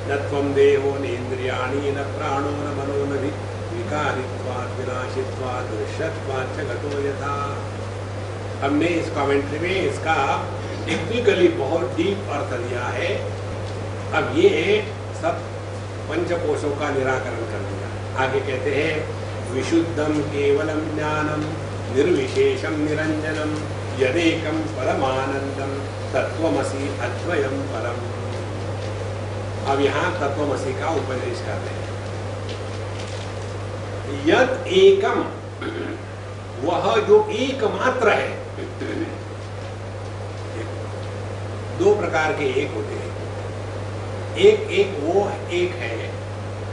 न त्वं देहो नेन्द्रियाणि न प्राणो न मनो न विकारित्वात् विनाशित्वात् दृश्यत्वात् च घटो यथा। हमने इस कमेंट्री में इसका टेक्निकली बहुत डीप अर्थ दिया है। अब ये सब पंचकोशों का निराकरण कर दिया। आगे कहते हैं विशुद्धम केवलम ज्ञानम निर्विशेषम निरंजनम यदेकम परमानंदम तत्वमसि अद्वयम परम। अब यहाँ तत्वमसि का उपदेश करते हैं। यद एकम, वह जो एकमात्र है। दो प्रकार के एक होते हैं। एक वो एक है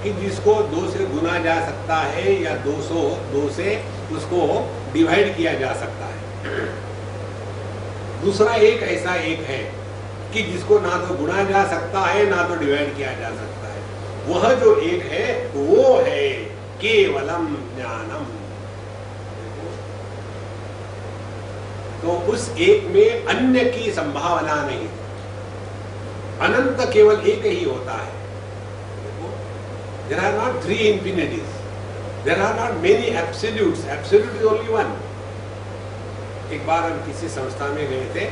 कि जिसको दो से गुना जा सकता है या दो से उसको डिवाइड किया जा सकता है। दूसरा एक ऐसा एक है कि जिसको ना तो गुना जा सकता है ना तो डिवाइड किया जा सकता है। वह जो एक है वो है केवलम ज्ञानम। तो उस एक में अन्य की संभावना नहीं। अनंत केवल एक ही होता है। There are not three infinities. There are not many absolutes. Absolute is only one. एक बार हम किसी संस्था में गए थे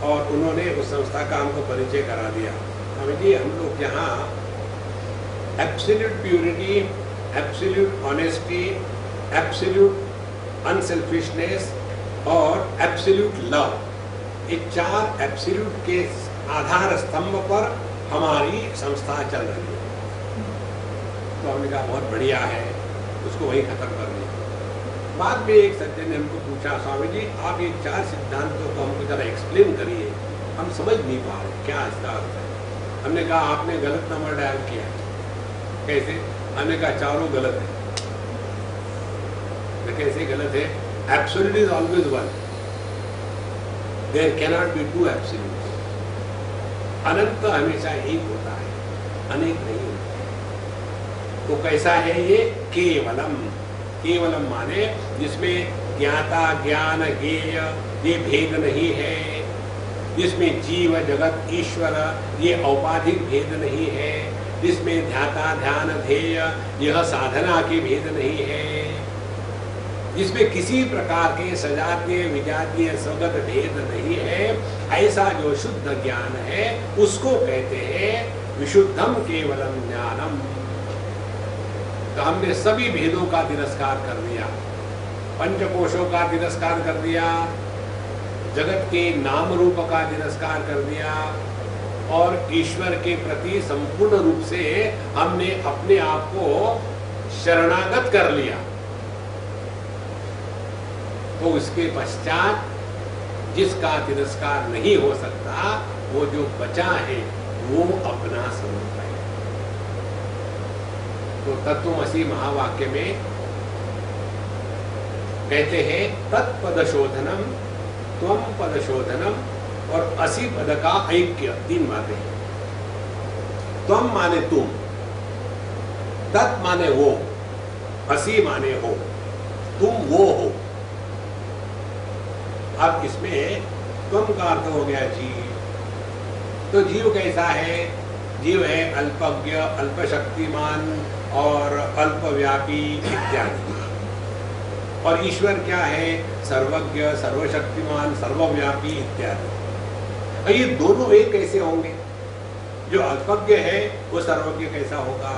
और उन्होंने उस संस्था का हमको परिचय करा दिया। हमें जी हम लोग यहाँ absolute purity, absolute honesty, absolute unselfishness और एब्सोल्यूट लव, ये चार एब्सोल्यूट के आधार स्तंभ पर हमारी संस्था चल रही है। तो हमने कहा बहुत बढ़िया है, उसको वहीं खत्म कर दिया। बाद में एक सज्जन ने हमको पूछा, स्वामी जी आप ये चार सिद्धांतों को हमको जरा एक्सप्लेन करिए, हम समझ नहीं पा रहे क्या इसका अर्थ है। हमने कहा आपने गलत नंबर डायल किया। कैसे? हमने कहा चारों गलत है। कैसे गलत है? Absolute is always one, there can not be two absolute. अनंत हमेशा एक होता है, अनेक नहीं होता। तो कैसा है ये? केवलम। केवलम माने जिसमें ज्ञाता ज्ञान ज्ञेय ये भेद नहीं है, जिसमें जीव जगत ईश्वर ये औपाधिक भेद नहीं है, जिसमें ध्याता ध्यान ध्येय यह साधना के भेद नहीं है, जिसमें किसी प्रकार के सजातीय विजातीय स्वगत भेद नहीं है, ऐसा जो शुद्ध ज्ञान है उसको कहते हैं विशुद्धम केवलम ज्ञानम। तो हमने सभी भेदों का तिरस्कार कर दिया, पंचकोशों का तिरस्कार कर दिया, जगत के नाम रूप का तिरस्कार कर दिया और ईश्वर के प्रति संपूर्ण रूप से हमने अपने आप को शरणागत कर लिया। तो उसके पश्चात जिसका तिरस्कार नहीं हो सकता वो जो बचा है वो अपना स्वरूप है। तो तत्वमसि महावाक्य में कहते हैं तत्पद शोधनम, त्वम पद शोधनम और असि पद का ऐक्य। तीन बातें हैं। त्वम माने तुम, तत् माने वो, असि माने हो, तुम वो हो। अब इसमें त्वम का अर्थ हो गया जीव। तो जीव कैसा है? जीव है अल्पज्ञ, अल्पशक्तिमान और अल्पव्यापी इत्यादि। और ईश्वर क्या है? सर्वज्ञ, सर्वशक्तिमान, सर्वव्यापी इत्यादि। और ये दोनों एक कैसे होंगे? जो अल्पज्ञ है वो सर्वज्ञ कैसा होगा?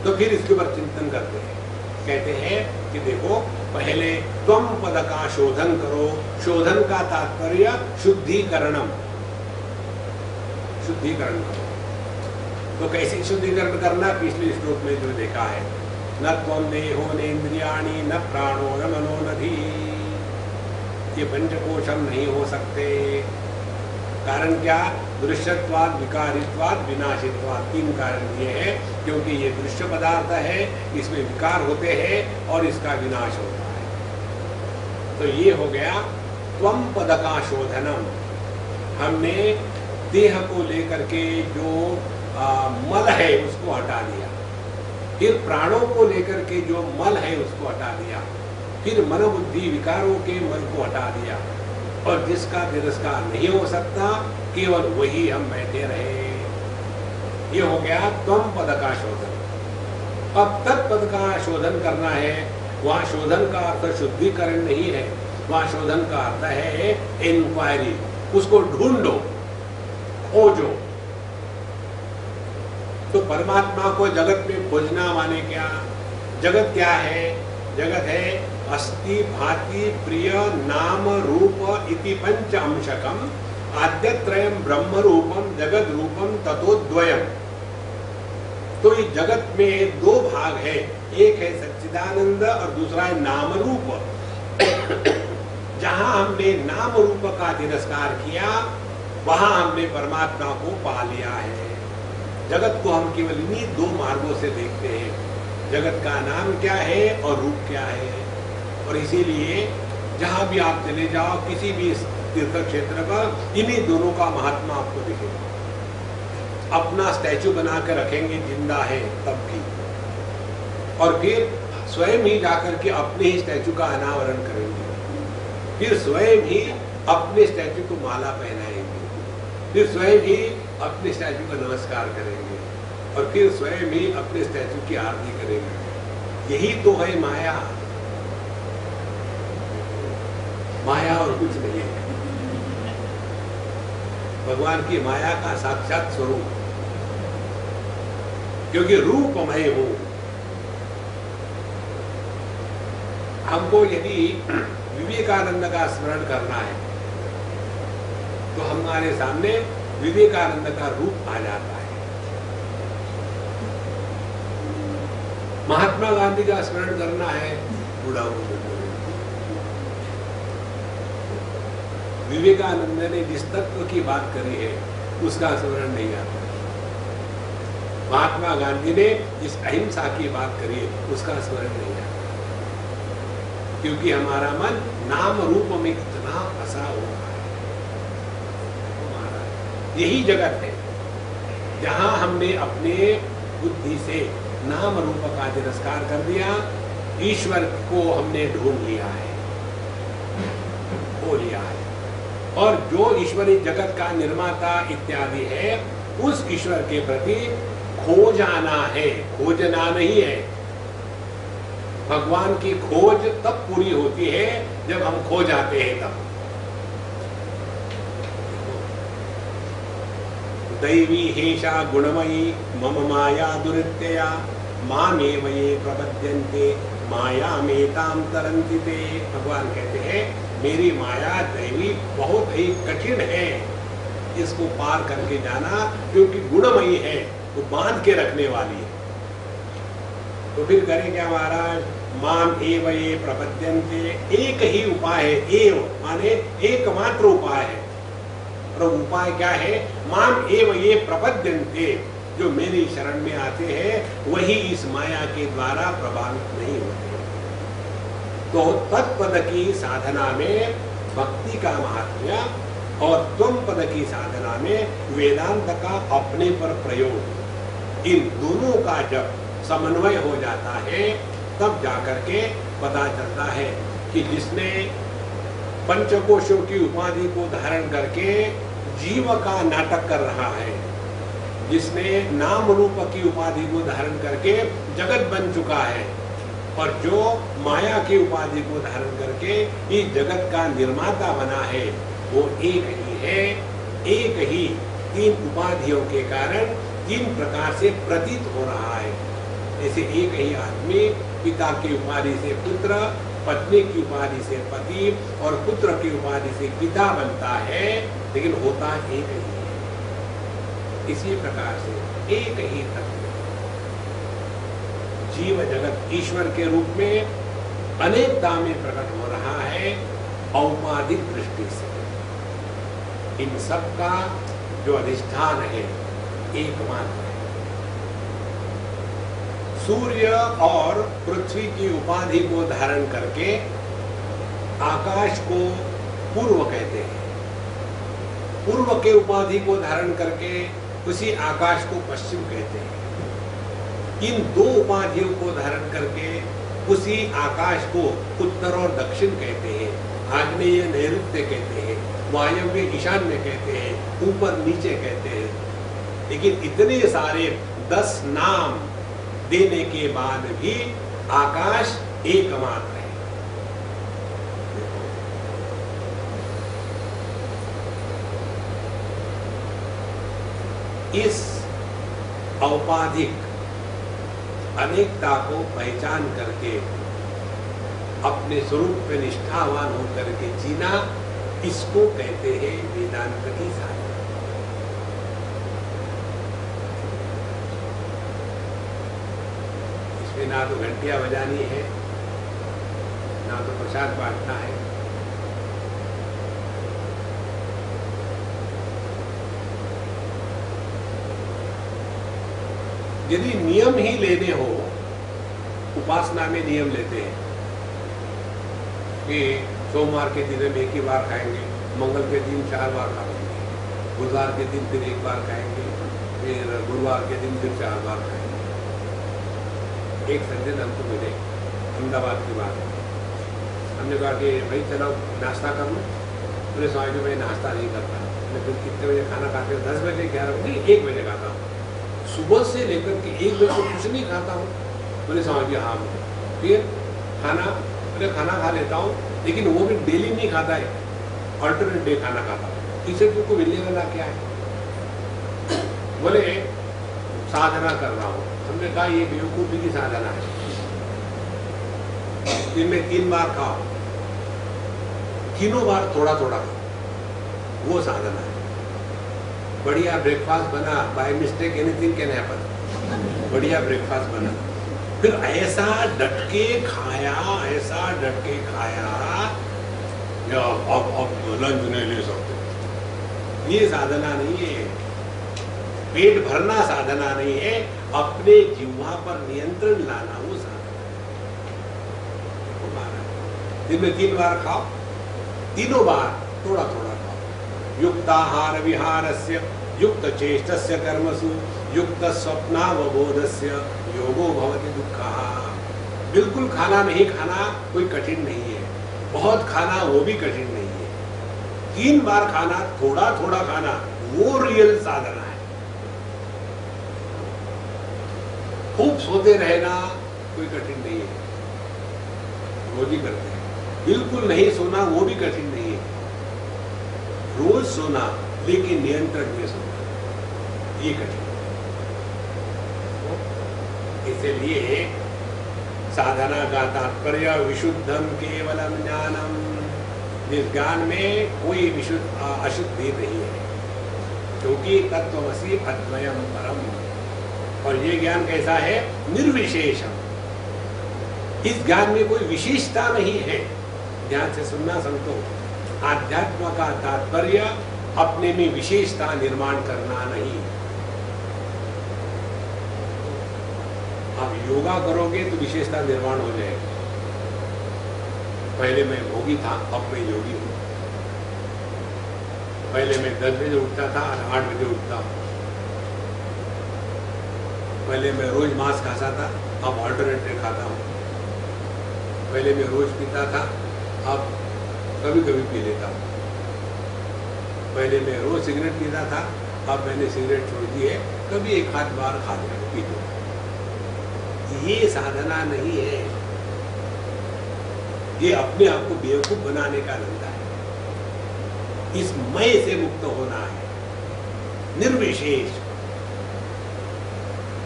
तो फिर इसके ऊपर चिंतन करते हैं। कहते हैं कि देखो पहले त्वम पद का शोधन करो। शोधन का तात्पर्य शुद्धिकरणम, शुद्धिकरण करो। तो कैसे शुद्धिकरण करना? पिछले श्लोक में जो देखा है, न त्वं देहो नेन्द्रियाणि न प्राणो न मनो न धी। ये पंचकोशम नहीं हो सकते। कारण क्या? दृश्यत्वाद, विकारित्वाद, विनाशित्वाद। तीन कारण ये है, क्योंकि ये दृश्य पदार्थ है, इसमें विकार होते हैं और इसका विनाश होता है। तो ये हो गया त्वम पद का शोधनम। हमने देह को लेकर के जो मल है उसको हटा दिया, फिर प्राणों को लेकर के जो मल है उसको हटा दिया, फिर मनोबुद्धि विकारों के मल को हटा दिया। और जिसका तिरस्कार नहीं हो सकता केवल वही हम बैठे रहे। ये हो गया त्वम पद का शोधन। अब तत्पद का शोधन करना है। वहां शोधन का अर्थ शुद्धिकरण नहीं है, वहां शोधन का अर्थ है इंक्वायरी। उसको ढूंढो, खोजो। तो परमात्मा को जगत में खोजना माने क्या? जगत क्या है? जगत है अस्ति भाति प्रिय नाम रूप इति पंच अंशकम आद्यत्रयम ब्रह्म रूपम जगत रूपम ततोद्वयम। तो इस जगत में दो भाग है, एक है सच्चिदानंद और दूसरा है नाम रूप। जहां हमने नाम रूप का तिरस्कार किया वहां हमने परमात्मा को पा लिया है। जगत को हम केवल इन्हीं दो मार्गों से देखते हैं, जगत का नाम क्या है और रूप क्या है। और इसीलिए जहां भी आप चले जाओ, किसी भी तीर्थ क्षेत्र पर, इन्हीं दोनों का महात्मा आपको दिखेगा। अपना स्टैचू बना कर रखेंगे जिंदा है तब भी, और फिर स्वयं ही जाकर के अपने ही स्टैचू का अनावरण करेंगे, फिर स्वयं ही अपने स्टैचू को माला पहनाएंगे, फिर स्वयं ही अपने स्टैचू का नमस्कार करेंगे, और फिर स्वयं ही अपने स्टैचू की आरती करेंगे। यही तो है माया। माया और कुछ नहीं है। भगवान की माया का साक्षात स्वरूप, क्योंकि रूपमय हूं। हमको यदि विवेकानंद का स्मरण करना है तो हमारे सामने विवेकानंद का रूप आ जाता है। महात्मा गांधी का स्मरण करना है, बूढ़ा हो। विवेकानंद ने जिस तत्व की बात करी है उसका स्मरण नहीं आता। महात्मा गांधी ने जिस अहिंसा की बात करी है उसका स्मरण नहीं आता, क्योंकि हमारा मन नाम रूप में इतना फंसा हुआ है। यही जगत है जहां हमने अपने बुद्धि से नाम रूप का तिरस्कार कर दिया, ईश्वर को हमने ढूंढ लिया है, खो लिया है। और जो ईश्वरी जगत का निर्माता इत्यादि है, उस ईश्वर के प्रति खो जाना है, खोजना नहीं है। भगवान की खोज तब पूरी होती है जब हम खो जाते हैं तब। दैवी हेषा गुणमयी मम माया दुरित्यया मामेव ये प्रपद्यन्ते माया मेताम तरन्ति ते। भगवान कहते हैं मेरी माया दैवी बहुत ही कठिन है, इसको पार करके जाना, क्योंकि गुणमयी है, वो बांध के रखने वाली है। तो फिर करें क्या महाराज? माम एव ये प्रपद्यन्ते, एक ही उपाय है। एव माने एकमात्र उपाय है। और उपाय क्या है? माम एव ये प्रपद्यन्ते, जो मेरी शरण में आते हैं वही इस माया के द्वारा प्रभावित नहीं होते। तो तत्पद की साधना में भक्ति का महात्म्य और त्वम पद की साधना में वेदांत का अपने पर प्रयोग, इन दोनों का जब समन्वय हो जाता है तब जाकर के पता चलता है कि जिसने पंचकोशों की उपाधि को धारण करके जीव का नाटक कर रहा है, जिसने नाम रूप की उपाधि को धारण करके जगत बन चुका है, और जो माया की उपाधि को धारण करके इस जगत का निर्माता बना है, वो एक ही है। एक ही तीन उपाधियों के कारण तीन प्रकार से प्रतीत हो रहा है। जैसे एक ही आदमी पिता की उपाधि से पुत्र, पत्नी की उपाधि से पति और पुत्र की उपाधि से पिता बनता है, लेकिन होता एक ही है। इसी प्रकार से एक ही तत्व जीव जगत ईश्वर के रूप में अनेकता में प्रकट हो रहा है औपाधिक दृष्टि से। इन सब का जो अधिष्ठान है एकमात्र है। सूर्य और पृथ्वी की उपाधि को धारण करके आकाश को पूर्व कहते हैं, पूर्व के उपाधि को धारण करके उसी आकाश को पश्चिम कहते हैं। इन दो उपाधियों को धारण करके उसी आकाश को उत्तर और दक्षिण कहते हैं, आग्नेय नैऋत्य कहते हैं, वायव्य ईशान्य कहते हैं, ऊपर नीचे कहते हैं। लेकिन इतने सारे 10 नाम देने के बाद भी आकाश एकमात्र है। इस औपाधिक अनेकता को पहचान करके अपने स्वरूप पे निष्ठावान होकर के जीना, इसको कहते हैं वेदांत की साधना। इसमें ना तो घंटियां बजानी है, ना तो प्रसाद बांटना है, यदि नियम ही लेने हो, उपासना में नियम लेते हैं कि सोमवार के दिन हम एक ही बार खाएंगे, मंगल के दिन 4 बार खाएंगे, बुधवार के दिन फिर 1 बार खाएंगे, फिर गुरुवार के दिन फिर 4 बार खाएंगे। एक सज्जन हमको मिले, अहमदाबाद की बात है। हमने कहा कि भाई चलो नाश्ता कर लो। पूरे स्वामी जी मैं नाश्ता नहीं करता। मैं फिर कितने बजे खाना खाते हो? 10 बजे, 11 बजे, 1 बजे खाता हूँ। सुबह से लेकर के 1 बजे तो कुछ नहीं खाता हूँ। बोले स्वामी जी हाँ। फिर खाना, बोले खाना खा लेता हूँ, लेकिन वो भी डेली नहीं खाता है, अल्टरनेट डे खाना खाता हूँ। इसे तुमको मिलने वाला क्या है? बोले साधना कर रहा हूँ। हमने कहा ये बेवकूफी की साधना है। दिन में 3 बार खाओ, तीनों बार थोड़ा थोड़ा खाओ, वो साधना है। बढ़िया ब्रेकफास्ट बना, by mistake anything can happen. बढ़िया ब्रेकफास्ट बना, फिर ऐसा डटके खाया, ऐसा डटके खाया, या अब लंच नहीं ले सकते। ये साधना नहीं है। पेट भरना साधना नहीं है, अपने जीवा पर नियंत्रण लाना वो साधना। दिन में 3 बार खाओ, तीनों बार थोड़ा थोड़ा खाओ। युक्ताहार विहारस्य युक्त चेष्टस्य कर्मसु युक्त स्वप्नावबोधस्य योगो भवति दुःखः। बिल्कुल खाना नहीं खाना कोई कठिन नहीं है, बहुत खाना वो भी कठिन नहीं है। 3 बार खाना, थोड़ा थोड़ा खाना, वो रियल साधना है। खूब सोते रहना कोई कठिन नहीं है, रोज ही करते हैं। बिल्कुल नहीं सोना वो भी कठिन नहीं है, रोज सोना लेकिन नियंत्रण में सोना, ये कठिन। इसलिए साधना का तात्पर्य विशुद्धम केवलम ज्ञानम। इस ज्ञान में कोई विशुद्ध अशुद्धि नहीं है, क्योंकि तत्वमसि अद्वयम परम। और ये ज्ञान कैसा है? निर्विशेषम। इस ज्ञान में कोई विशेषता नहीं है। ध्यान से सुनना संतो। आध्यात्म का तात्पर्य अपने में विशेषता निर्माण करना नहीं। आप योगा करोगे तो विशेषता निर्माण हो जाएगी। पहले मैं भोगी था, अब मैं योगी हूं। पहले मैं 10 बजे उठता था, 8 बजे उठता हूं। पहले मैं रोज मांस खाता था, अब अल्टरनेट खाता हूं। पहले मैं रोज पीता था, अब कभी कभी पी लेता हूं। पहले मैं रोज सिगरेट पीता था, अब मैंने सिगरेट छोड़ दी है, कभी 1 आध बार खा लिया, पी लो। ये साधना नहीं है, ये अपने आप को बेवकूफ बनाने का धंधा है। इस मय से मुक्त होना है, निर्विशेष।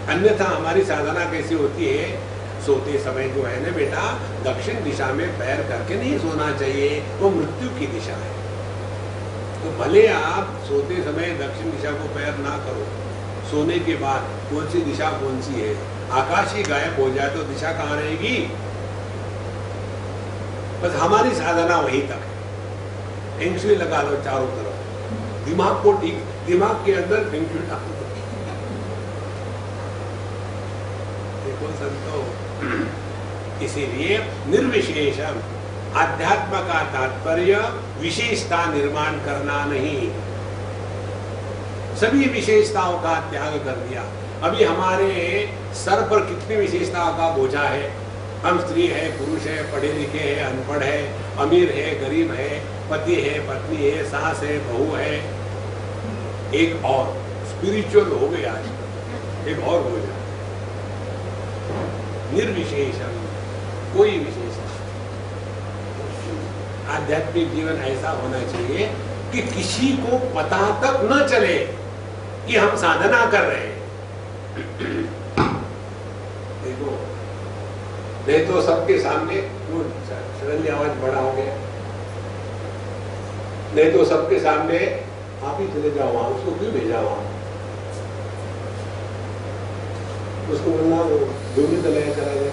अन्यथा हमारी साधना कैसी होती है? सोते समय जो है ना बेटा, दक्षिण दिशा में पैर करके नहीं सोना चाहिए, वो मृत्यु की दिशा है। तो भले आप सोते समय दक्षिण दिशा को पैर ना करो, सोने के बाद कौन सी दिशा कौन सी है? आकाश ही गायब हो जाए तो दिशा कहाँ रहेगी? बस हमारी साधना वहीं तक है। फेंगशुई लगा लो चारों तरफ, दिमाग को ठीक, दिमाग के अंदर फेंगशुई डाल दो। देखो संतो, इसीलिए निर्विशेषम, आध्यात्म का तात्पर्य विशेषता निर्माण करना नहीं। सभी विशेषताओं का त्याग कर दिया। अभी हमारे सर पर कितनी विशेषताओं का बोझा है। हम स्त्री है, पुरुष है, पढ़े लिखे है, अनपढ़ है, अमीर है, गरीब है, पति है, पत्नी है, सास है, बहू है, एक और स्पिरिचुअल हो गए आज, एक और हो जाए। निर्विशेषम, कोई विशेष नहीं। आध्यात्मिक जीवन ऐसा होना चाहिए कि किसी को पता तक न चले कि हम साधना कर रहे हैं। देखो, नहीं तो सबके सामने, सडनली आवाज बड़ा हो गया, नहीं तो सबके सामने आप ही चले जाओ वहां, उसको क्यों भेजा वहां? उसको बोलना जो भी चला जाए,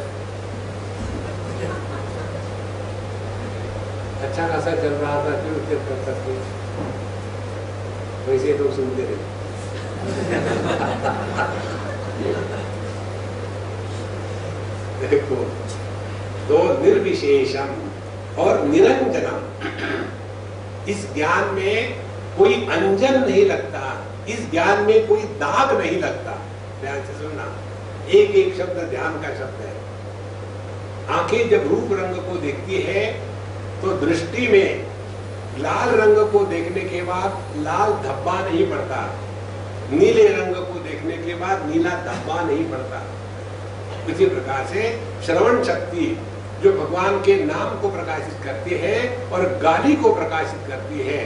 अच्छा खासा चल रहा था, क्यों चेक कर सकते? वैसे लोग सुनते रहे। देखो, तो निर्विशेषम और निरंजनम, इस ज्ञान में कोई अंजन नहीं लगता, इस ज्ञान में कोई दाग नहीं लगता। ध्यान से सुनना, एक एक शब्द ध्यान का शब्द है। आंखें जब रूप रंग को देखती है तो दृष्टि में लाल रंग को देखने के बाद लाल धब्बा नहीं पड़ता, नीले रंग को देखने के बाद नीला धब्बा नहीं पड़ता। इसी प्रकार से श्रवण शक्ति जो भगवान के नाम को प्रकाशित करती है और गाली को प्रकाशित करती है,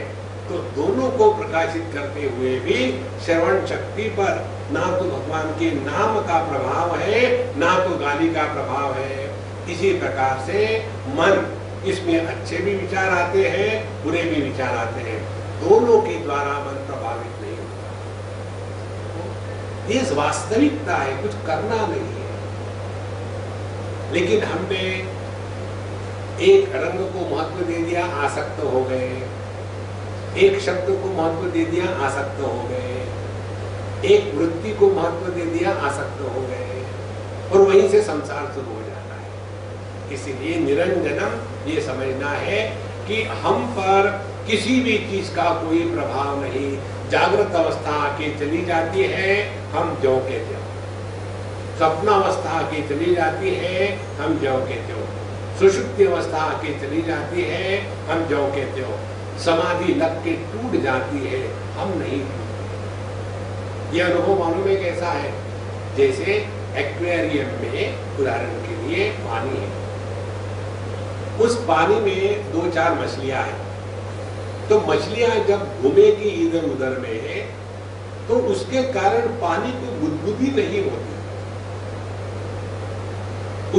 तो दोनों को प्रकाशित करते हुए भी श्रवण शक्ति पर ना तो भगवान के नाम का प्रभाव है, ना तो गाली का प्रभाव है। इसी प्रकार से मन, इसमें अच्छे भी विचार आते हैं, बुरे भी विचार आते हैं, दोनों के द्वारा मन प्रभावित नहीं होता। ये वास्तविकता है, कुछ करना नहीं है। लेकिन हमने एक रंग को महत्व दे दिया, आसक्त हो गए, एक शब्द को महत्व दे दिया, आसक्त हो गए, एक वृत्ति को महत्व दे दिया, आसक्त हो गए, और वहीं से संसार शुरू हो जाता है। इसीलिए निरंजनम ये समझना है कि हम पर किसी भी चीज का कोई प्रभाव नहीं। जागृत अवस्था आके चली जाती है, हम ज्यों के त्यों। स्वप्नावस्था आके चली जाती है, हम ज्यों के त्यों। सुषुप्ति अवस्था आके चली जाती है, हम ज्यों के त्यों। समाधि लग के टूट जाती है, हम नहीं टूटते। ये अनुभव मालूम है कैसा है? जैसे एक्वेरियम में उदाहरण के लिए पानी है, उस पानी में 2-4 मछलियां हैं, तो मछलियां जब घूमेगी इधर उधर में तो उसके कारण पानी को गुदगुदी नहीं होती।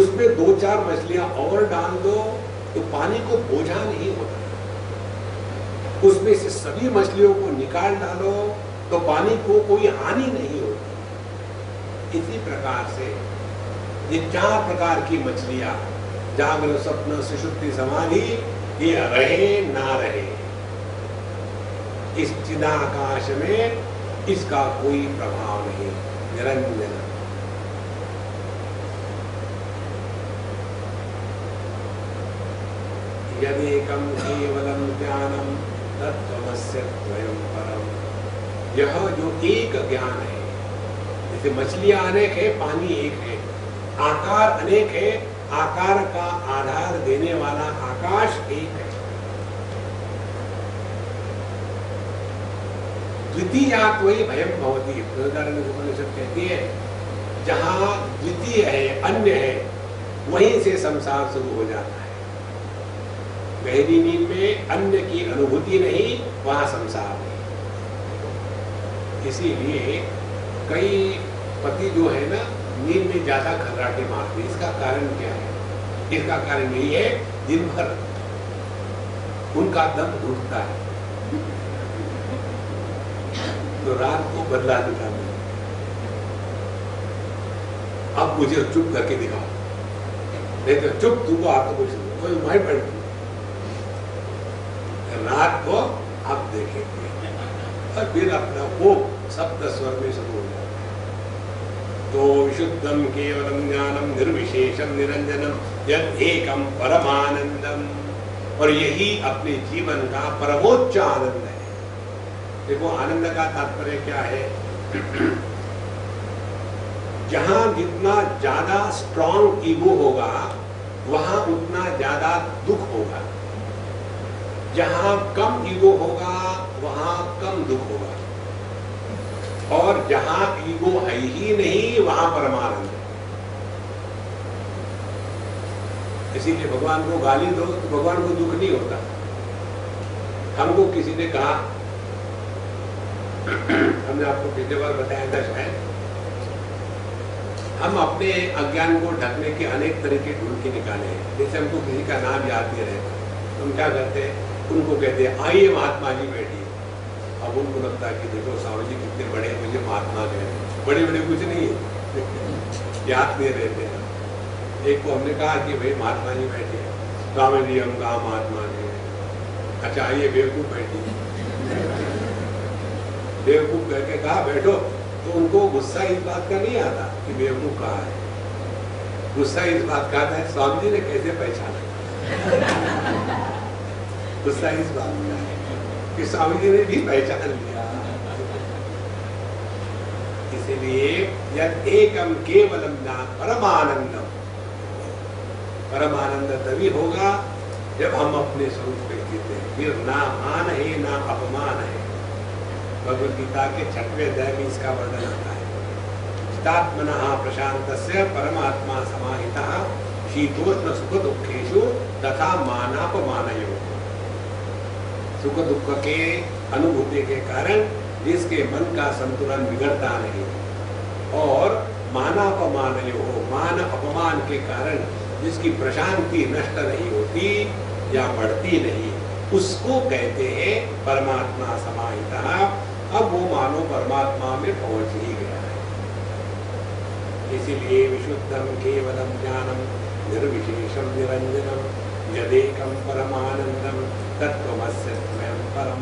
उसमें 2-4 मछलियां और डाल दो तो पानी को बोझा नहीं होता। उसमें से सभी मछलियों को निकाल डालो तो पानी को कोई हानि नहीं होती। इसी प्रकार से ये 4 प्रकार की मछलियां, जागृत, स्वप्न, सुषुप्ति, समाधि, ये रहे ना रहे, इस चिदाकाश में इसका कोई प्रभाव नहीं। निरंजन यदेकं केवलं ज्ञानम तत्त्वमस्य द्वयं परम। यह जो एक ज्ञान है, जैसे मछलियां अनेक है, पानी एक है, आकार अनेक है, आकार का आधार देने वाला आकाश एक है। द्वितीयात्वयि भयं भवति, उपनिषद कहती है जहां द्वितीय है, अन्य है, वहीं से संसार शुरू हो जाता है। गहरी नींद में अन्य की अनुभूति नहीं, वहां संसार नहीं। इसीलिए कई पति जो है ना, नींद में ज्यादा खर्राटे मारते। इसका कारण क्या है? इसका कारण यही है, दिन भर उनका दम घुटता है, तो रात को बदला दिखाते। अब मुझे चुप करके दिखाओ, नहीं तो चुप, तुमको आप तो कुछ मार पड़ती। रात को आप देखेंगे और फिर अपना वो सप्त स्वर में शुरू हो जाता है। तो विशुद्धम केवलम ज्ञानम निर्विशेषम निरंजनम यद एकम परमानंदम, और यही अपने जीवन का परमोच्च आनंद है। देखो, आनंद का तात्पर्य क्या है? जहां जितना ज्यादा स्ट्रॉन्ग ईगो होगा वहां उतना ज्यादा दुख होगा, जहां कम ईगो होगा वहां कम दुख होगा। और जहां ईगो है ही नहीं वहां परमानंद है। इसीलिए भगवान को गाली दो तो भगवान को दुख नहीं होता। हमको किसी ने कहा, हमने आपको पिछले बार बताया था शायद, हम अपने अज्ञान को ढकने के अनेक तरीके ढूंढ के निकाले हैं। जैसे हमको किसी का नाम याद नहीं रहता, हम क्या करते हैं, उनको कहते हैं आइए महात्मा जी बैठिए। अब उनको लगता है कि देखो स्वामी जी कितने बड़े, मुझे महात्मा कहते हैं। बड़े बड़े कुछ नहीं है, याद नहीं रहते हैं। एक को हमने कहा कि भाई महात्मा जी बैठिए, स्वामी जी हम कहा महात्मा जी। अच्छा आइए बेवकूफ बैठिए। बेवकूफ करके कहा बैठो, तो उनको गुस्सा इस बात का नहीं आता कि बेवकूफ कहा है, गुस्सा इस बात का आता है स्वामी जी ने कैसे पहचाना। गुस्सा इस बात का है कि स्वामी जी ने भी पहचान लिया। इसीलिए यद एकम केवलम ना परमानंदम, परमानंद तभी होगा जब हम अपने स्वरूप पे जीते हैं। फिर ना मान है ना अपमान है। भगवद गीता के 6वें अध्याय में इसका वर्णन आता है। चिदात्मनः प्रशांतस्य परमात्मा समाहितः शीतोष्ण सुख दुखेषु तथा मानापमानयोः। सुख दुख के अनुभूति के कारण जिसके मन का संतुलन बिगड़ता नहीं, और मानापमानयोः, मान अपमान के कारण जिसकी प्रशांति नष्ट नहीं होती या बढ़ती नहीं, उसको कहते हैं परमात्मा समाहितः। अब वो मानो परमात्मा में पहुंच ही गया है। इसीलिए विशुद्धम केवलम ज्ञानम निर्विशेषम निरंजनम यदेकम परमानंदम तत्त्वमस्य स्वयं परम।